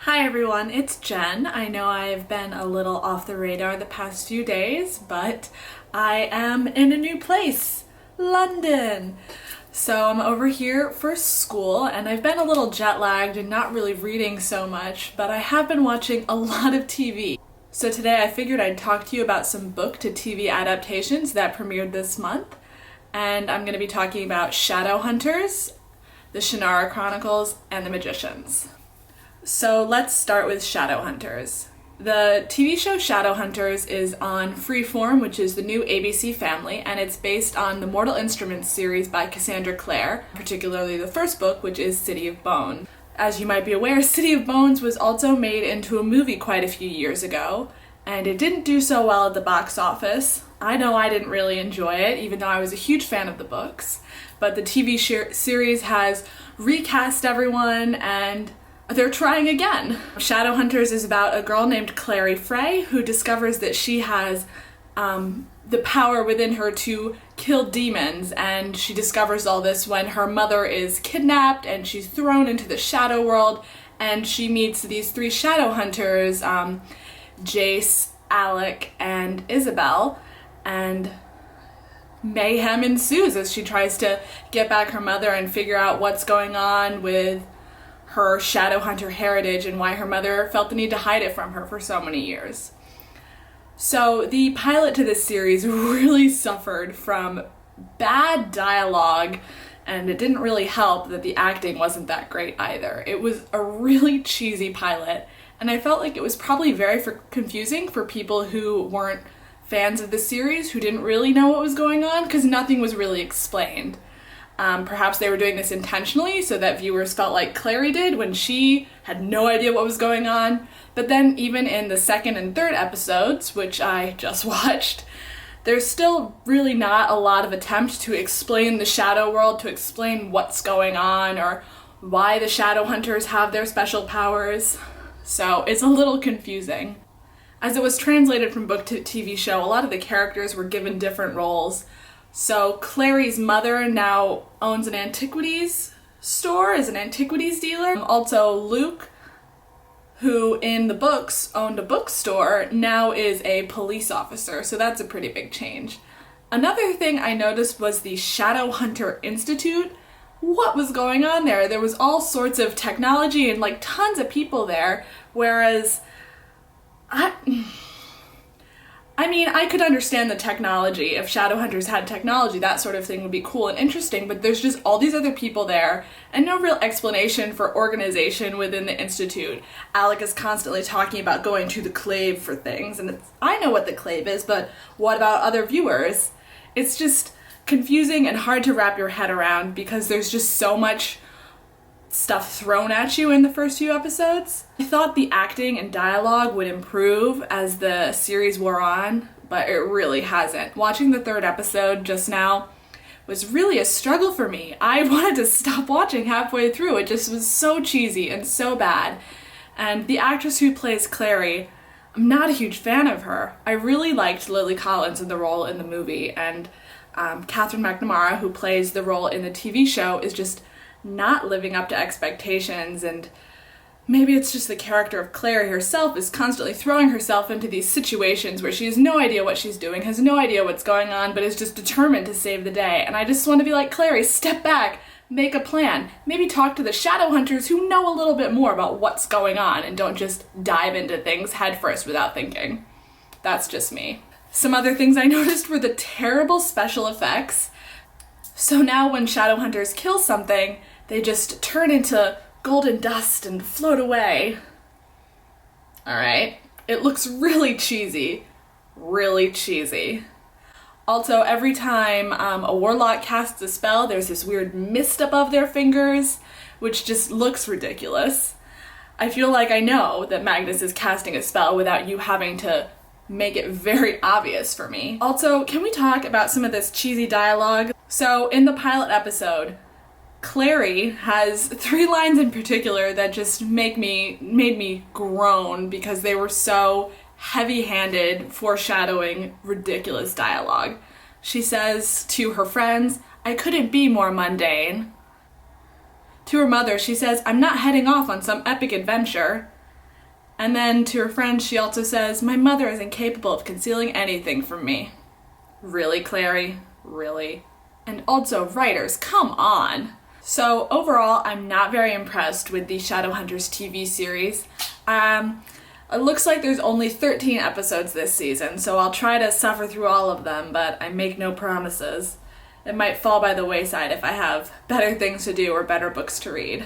Hi everyone, it's Jen. I know I've been a little off the radar the past few days, but I am in a new place, London. So I'm over here for school and I've been a little jet lagged and not really reading so much, but I have been watching a lot of TV. So today I figured I'd talk to you about some book to TV adaptations that premiered this month. And I'm going to be talking about Shadowhunters, the Shannara Chronicles, and The Magicians. So let's start with Shadowhunters. The TV show Shadowhunters is on Freeform, which is the new ABC family, and it's based on the Mortal Instruments series by Cassandra Clare, particularly the first book, which is City of Bones. As you might be aware, City of Bones was also made into a movie quite a few years ago, and it didn't do so well at the box office. I know I didn't really enjoy it, even though I was a huge fan of the books, but the TV series has recast everyone and they're trying again. Shadowhunters is about a girl named Clary Frey who discovers that she has the power within her to kill demons, and she discovers all this when her mother is kidnapped and she's thrown into the shadow world, and she meets these three Shadowhunters, Jace, Alec, and Isabel, and mayhem ensues as she tries to get back her mother and figure out what's going on with her Shadowhunter heritage and why her mother felt the need to hide it from her for so many years. So the pilot to this series really suffered from bad dialogue, and it didn't really help that the acting wasn't that great either. It was a really cheesy pilot, and I felt like it was probably very confusing for people who weren't fans of the series, who didn't really know what was going on, because nothing was really explained. Perhaps they were doing this intentionally so that viewers felt like Clary did when she had no idea what was going on. But then even in the second and third episodes, which I just watched, there's still really not a lot of attempt to explain the shadow world, to explain what's going on or why the Shadowhunters have their special powers. So it's a little confusing. As it was translated from book to TV show, a lot of the characters were given different roles. So Clary's mother now owns an antiquities store, is an antiquities dealer. Also Luke, who in the books owned a bookstore, now is a police officer, so that's a pretty big change. Another thing I noticed was the Shadowhunter Institute. What was going on there? There was all sorts of technology and like tons of people there, whereas I could understand the technology. If Shadowhunters had technology, that sort of thing would be cool and interesting, but there's just all these other people there and no real explanation for organization within the Institute. Alec is constantly talking about going to the Clave for things, and I know what the Clave is, but what about other viewers? It's just confusing and hard to wrap your head around because there's just so much stuff thrown at you in the first few episodes. I thought the acting and dialogue would improve as the series wore on, but it really hasn't. Watching the third episode just now was really a struggle for me. I wanted to stop watching halfway through. It just was so cheesy and so bad. And the actress who plays Clary, I'm not a huge fan of her. I really liked Lily Collins in the role in the movie, and Catherine McNamara, who plays the role in the TV show, is just not living up to expectations, and maybe it's just the character of Clary herself is constantly throwing herself into these situations where she has no idea what she's doing, has no idea what's going on, but is just determined to save the day. And I just want to be like, Clary, step back, make a plan, maybe talk to the Shadowhunters who know a little bit more about what's going on and don't just dive into things headfirst without thinking. That's just me. Some other things I noticed were the terrible special effects. So now when Shadowhunters kill something, they just turn into golden dust and float away. Alright, it looks really cheesy. Really cheesy. Also, every time a warlock casts a spell, there's this weird mist above their fingers, which just looks ridiculous. I feel like I know that Magnus is casting a spell without you having to make it very obvious for me. Also, can we talk about some of this cheesy dialogue? So, in the pilot episode, Clary has 3 lines in particular that just made me groan because they were so heavy-handed, foreshadowing ridiculous dialogue. She says to her friends, "I couldn't be more mundane." To her mother, she says, "I'm not heading off on some epic adventure." And then to her friend, she also says, "My mother is incapable of concealing anything from me." Really, Clary? Really? And also, writers, come on! So overall, I'm not very impressed with the Shadowhunters TV series. It looks like there's only 13 episodes this season, so I'll try to suffer through all of them, but I make no promises. It might fall by the wayside if I have better things to do or better books to read.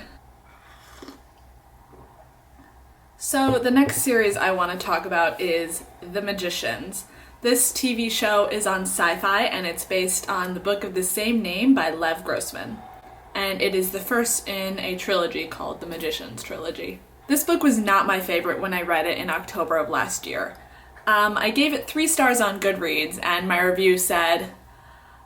So the next series I want to talk about is The Magicians. This TV show is on Sci-Fi, and it's based on the book of the same name by Lev Grossman. And it is the first in a trilogy called The Magicians Trilogy. This book was not my favorite when I read it in October of last year. I gave it 3 stars on Goodreads, and my review said,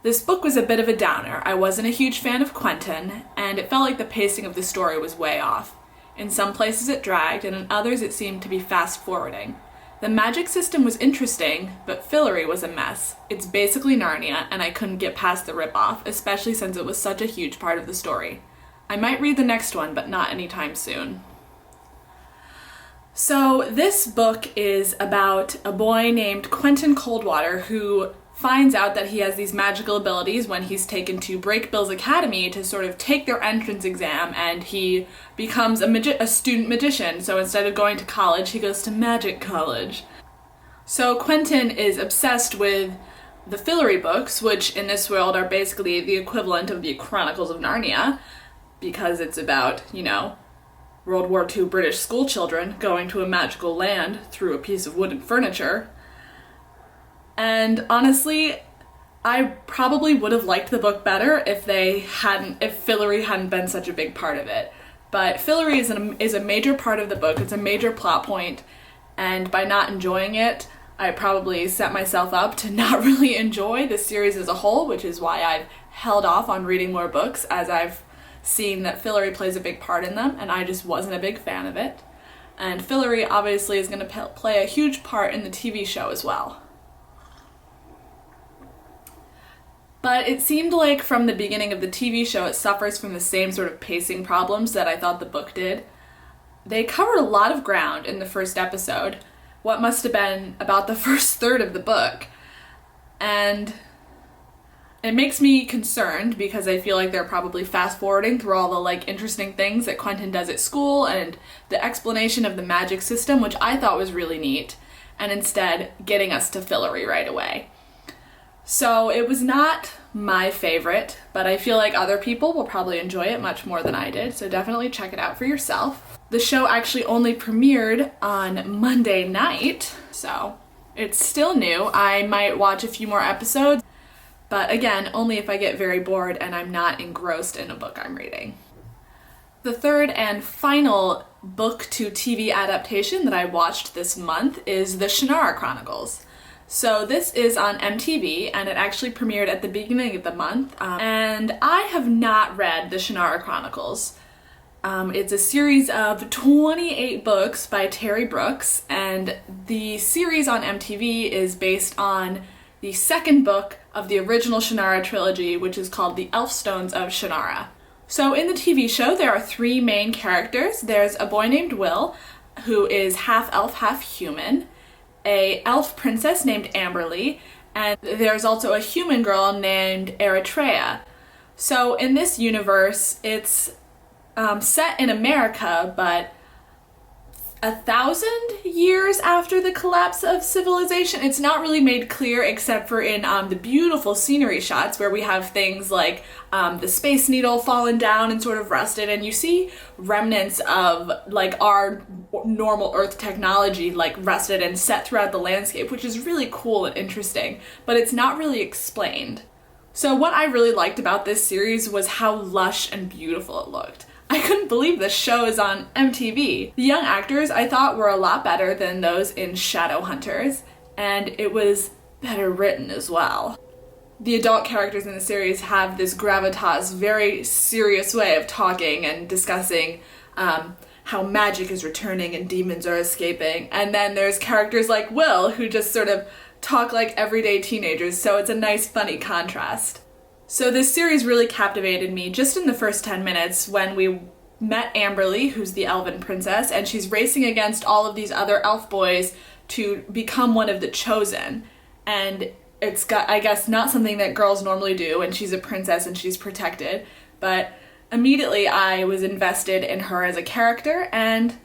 "This book was a bit of a downer. I wasn't a huge fan of Quentin, and it felt like the pacing of the story was way off. In some places it dragged, and in others it seemed to be fast-forwarding. The magic system was interesting, but Fillory was a mess. It's basically Narnia, and I couldn't get past the ripoff, especially since it was such a huge part of the story. I might read the next one, but not anytime soon." So this book is about a boy named Quentin Coldwater who finds out that he has these magical abilities when he's taken to Breakbill's Academy to sort of take their entrance exam, and he becomes a student magician. So instead of going to college, he goes to magic college. So Quentin is obsessed with the Fillory books, which in this world are basically the equivalent of the Chronicles of Narnia, because it's about, World War II British school children going to a magical land through a piece of wooden furniture. And honestly, I probably would have liked the book better if Fillory hadn't been such a big part of it. But Fillory is a major part of the book. It's a major plot point, and by not enjoying it, I probably set myself up to not really enjoy the series as a whole, which is why I've held off on reading more books, as I've seen that Fillory plays a big part in them, and I just wasn't a big fan of it. And Fillory obviously is going to play a huge part in the TV show as well. But it seemed like from the beginning of the TV show it suffers from the same sort of pacing problems that I thought the book did. They covered a lot of ground in the first episode, what must have been about the first third of the book, and it makes me concerned because I feel like they're probably fast-forwarding through all the interesting things that Quentin does at school and the explanation of the magic system, which I thought was really neat, and instead getting us to Fillory right away. So it was not my favorite, but I feel like other people will probably enjoy it much more than I did, so definitely check it out for yourself. The show actually only premiered on Monday night, so it's still new. I might watch a few more episodes, but again, only if I get very bored and I'm not engrossed in a book I'm reading. The third and final book to TV adaptation that I watched this month is the Shannara Chronicles. So this is on MTV, and it actually premiered at the beginning of the month, and I have not read the Shannara Chronicles. It's a series of 28 books by Terry Brooks, and the series on MTV is based on the second book of the original Shannara trilogy, which is called The Elfstones of Shannara. So in the TV show, there are 3 main characters. There's a boy named Will, who is half elf, half human, a elf princess named Amberly, and there's also a human girl named Eritrea. So in this universe, it's set in America, but 1,000 years after the collapse of civilization. It's not really made clear except for in the beautiful scenery shots where we have things like the Space Needle fallen down and sort of rusted, and you see remnants of our normal Earth technology rusted and set throughout the landscape, which is really cool and interesting, but it's not really explained. So what I really liked about this series was how lush and beautiful it looked. I couldn't believe this show is on MTV. The young actors I thought were a lot better than those in Shadowhunters, and it was better written as well. The adult characters in the series have this gravitas, very serious way of talking and discussing how magic is returning and demons are escaping, and then there's characters like Will who just sort of talk like everyday teenagers, so it's a nice funny contrast. So this series really captivated me just in the first 10 minutes when we met Amberly, who's the elven princess, and she's racing against all of these other elf boys to become one of the chosen. And it's got, I guess, not something that girls normally do, and she's a princess and she's protected, but immediately I was invested in her as a character, and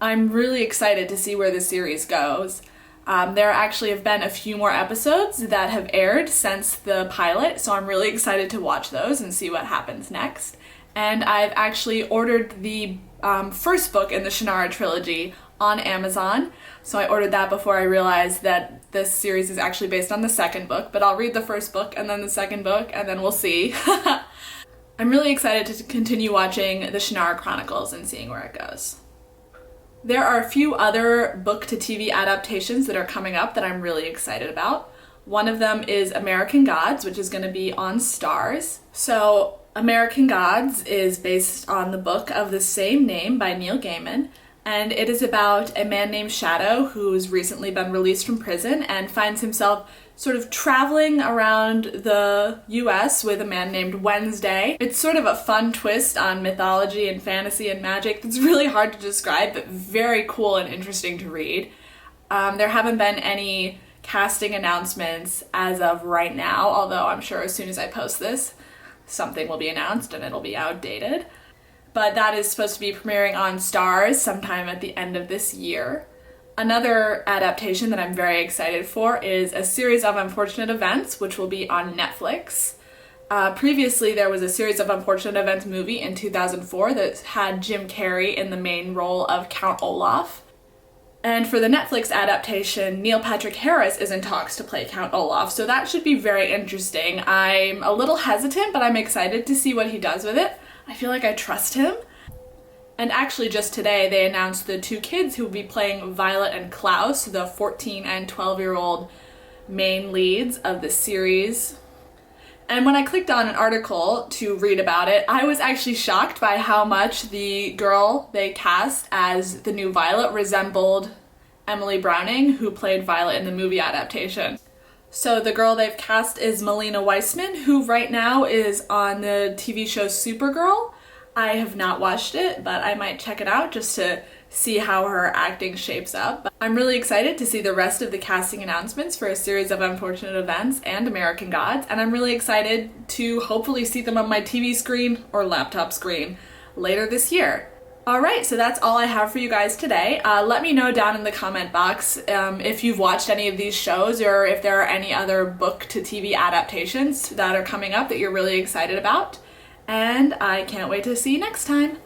I'm really excited to see where the series goes. There actually have been a few more episodes that have aired since the pilot, so I'm really excited to watch those and see what happens next. And I've actually ordered the first book in the Shannara trilogy on Amazon, so I ordered that before I realized that this series is actually based on the second book, but I'll read the first book and then the second book and then we'll see. I'm really excited to continue watching the Shannara Chronicles and seeing where it goes. There are a few other book-to-TV adaptations that are coming up that I'm really excited about. One of them is American Gods, which is going to be on Starz. So American Gods is based on the book of the same name by Neil Gaiman, and it is about a man named Shadow who's recently been released from prison and finds himself sort of traveling around the US with a man named Wednesday. It's sort of a fun twist on mythology and fantasy and magic. It's really hard to describe, but very cool and interesting to read. There haven't been any casting announcements as of right now, although I'm sure as soon as I post this, something will be announced and it'll be outdated. But that is supposed to be premiering on Starz sometime at the end of this year. Another adaptation that I'm very excited for is A Series of Unfortunate Events, which will be on Netflix. Previously, there was A Series of Unfortunate Events movie in 2004 that had Jim Carrey in the main role of Count Olaf. And for the Netflix adaptation, Neil Patrick Harris is in talks to play Count Olaf, so that should be very interesting. I'm a little hesitant, but I'm excited to see what he does with it. I feel like I trust him. And actually just today they announced the two kids who will be playing Violet and Klaus, the 14 and 12-year-old main leads of the series. And when I clicked on an article to read about it, I was actually shocked by how much the girl they cast as the new Violet resembled Emily Browning, who played Violet in the movie adaptation. So the girl they've cast is Melina Weissman, who right now is on the TV show Supergirl. I have not watched it, but I might check it out just to see how her acting shapes up. But I'm really excited to see the rest of the casting announcements for A Series of Unfortunate Events and American Gods, and I'm really excited to hopefully see them on my TV screen or laptop screen later this year. Alright, so that's all I have for you guys today. Let me know down in the comment box if you've watched any of these shows or if there are any other book-to-TV adaptations that are coming up that you're really excited about. And I can't wait to see you next time.